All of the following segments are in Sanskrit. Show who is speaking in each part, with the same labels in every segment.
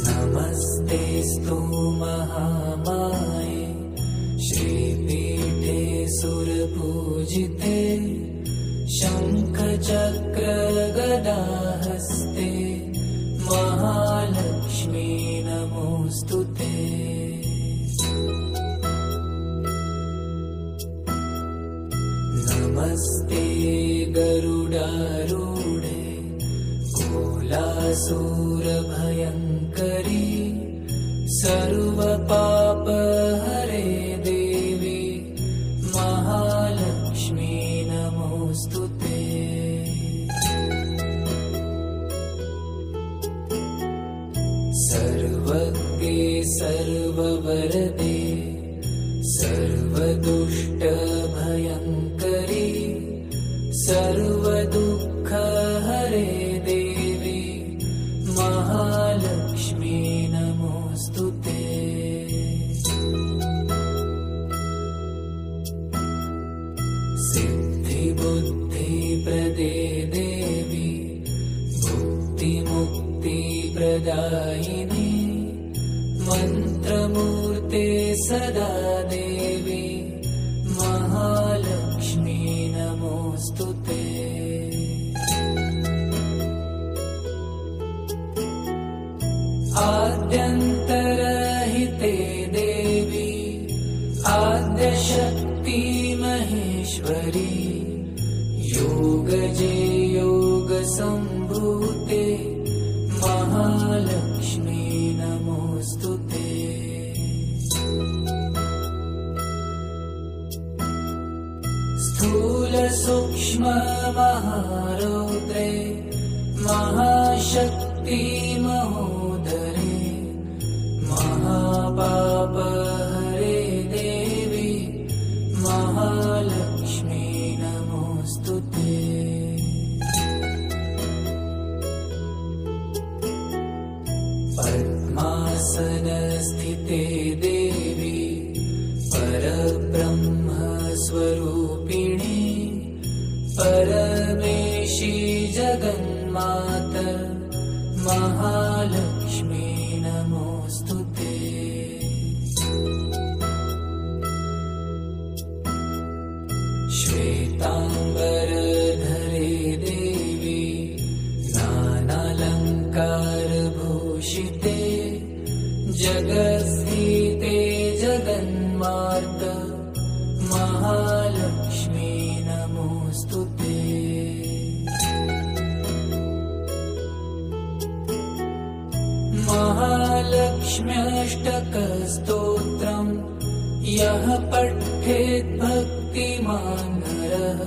Speaker 1: नमस्तेस्तु महामाये श्रीपीठे सुरपूजिते शङ्खचक्रगदाहस्ते महालक्ष्मी नमोऽस्तुते। नमस्ते गरुडारूढे कुलासुरभयङ्करी सर्वपापहरे देवी महालक्ष्मी नमोऽस्तुते। सर्वज्ञे सर्ववरदे सर्वदुष्टभयङ्करी सर्वदुःखहरे देवी महालक्ष्मी नमोऽस्तुते। सिद्धिबुद्धिप्रदे देवी भुक्तिमुक्तिप्रदायिनी मन्त्रमूर्ते सदा देवी महालक्ष्मी नमोऽस्तुते। आद्यन्तरहिते देवी आद्यशक्ति महेश्वरी योगजे योगसम्भूते महालक्ष्मी नमोऽस्तुते। स्थूलसूक्ष्ममहारौद्रे महाशक्ति महोदरे महापापहरे देवी महालक्ष्मी नमोऽस्तुते। पद्मासनस्थिते देवी परब्रह्मस्वरूपिणी परमेशी जगन्मात महालक्ष्मी नमोऽस्तुते। श्वेताम्बरधरे देवी नानालङ्कारभूषिते जगत्स्थिते जगन्मार्ग महालक्ष्मी नमोऽस्तुते। महालक्ष्म्यष्टकस्तोत्रम् यः पठेत् भक्तिमान् नरः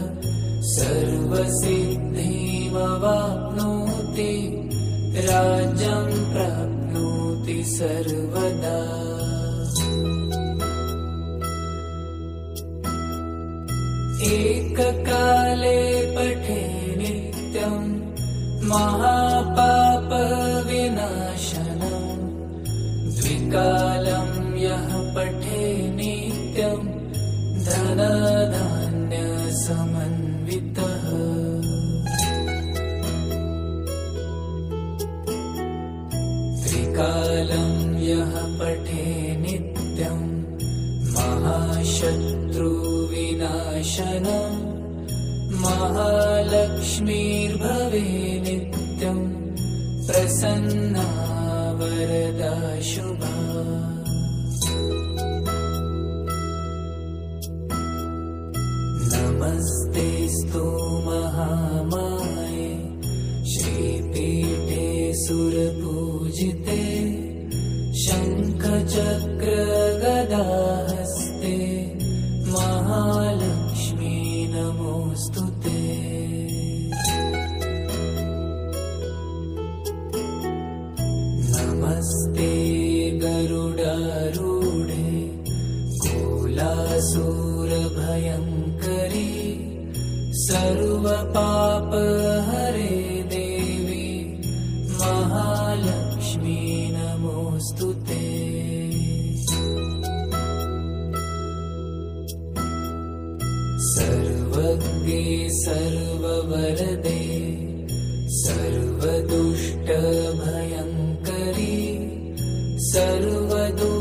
Speaker 1: सर्वसिद्धिमवाप्नोति राज्यं प्राप्नोति सर्वदा। एककाले पठे नित्यं महापापविनाशनम् द्विकालं यः पठे नित्यं धनधान्यसमन्वितः। त्रिकालं यः पठे नित्यं महाशत्रुविनाशनम् महालक्ष्मीर्भवे नित्यं प्रसन्ना वरदा शुभा। नमस्तेस्तु महामाये श्रीपीठे सुरपूजिते शङ्खचक्रगदाहस्ते महालक्ष्मी नमोऽस्तुते। नमस्ते गरुडारूढे कुलासुरभयङ्करी सर्वपापहरे देवी महालक्ष्मी नमोऽस्तुते। सर्वज्ञे सर्ववरदे सर्वदुष्टभयङ्करी सर्वदुःखविनाशिनी